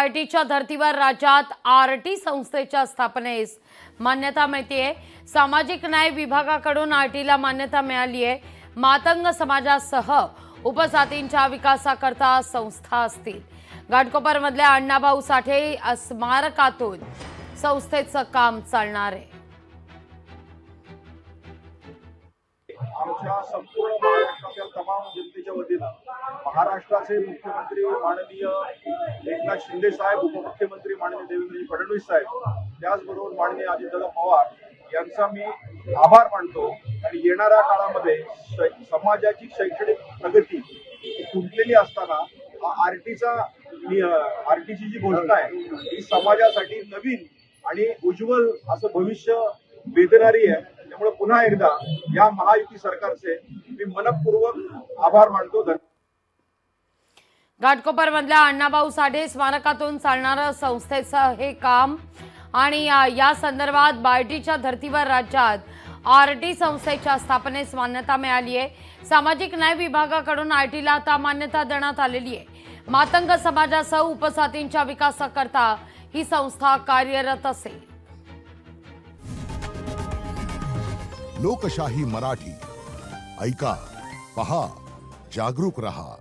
बार्टीच्या धर्तीवर राज्यात आरटी संस्थेच्या स्थापनेस मान्यता मिळते। सामाजिक न्याय विभागाकडून आरटीला मान्यता मिळाली आहे। मातंग समाजासह उपजातींच्या विकासाकरता संस्था असतील। घाटकोपरमधल्या अण्णाभाऊ साठे स्मारकातून संस्थेचं काम चालणार आहे। आमच्या संपूर्ण महाराष्ट्रातील तमाम जनतेच्या वतीनं महाराष्ट्राचे मुख्यमंत्री माननीय एकनाथ शिंदे साहेब, उपमुख्यमंत्री माननीय देवेंद्र फडणवीस साहेब, त्याचबरोबर माननीय अजितदादा पवार यांचा मी आभार मानतो। आणि येणाऱ्या काळामध्ये समाजाची शैक्षणिक प्रगती खुंटलेली असताना आरटीची जी घोषणा आहे ही समाजासाठी नवीन आणि उज्ज्वल असं भविष्य वेधणारी आहे। त्यामुळे पुन्हा एकदा या महायुती सरकारचे मी मनपूर्वक आभार मानतो। घाटकोपरमधल्या अण्णाभाऊ साठे स्मारकातून चालणारं संस्थेचं हे काम आणि या संदर्भात बार्टीच्या धर्तीवर राज्यात आरटी संस्थेच्या स्थापनेस मान्यता मिळाली आहे। सामाजिक न्याय विभागाकडून आरटीला आता मान्यता देण्यात आलेली आहे। मातंग समाजासह उपजातींच्या विकासाकरता ही संस्था कार्यरत असेल। लोकशाही मराठी ऐका, पहा, जागरूक रहा।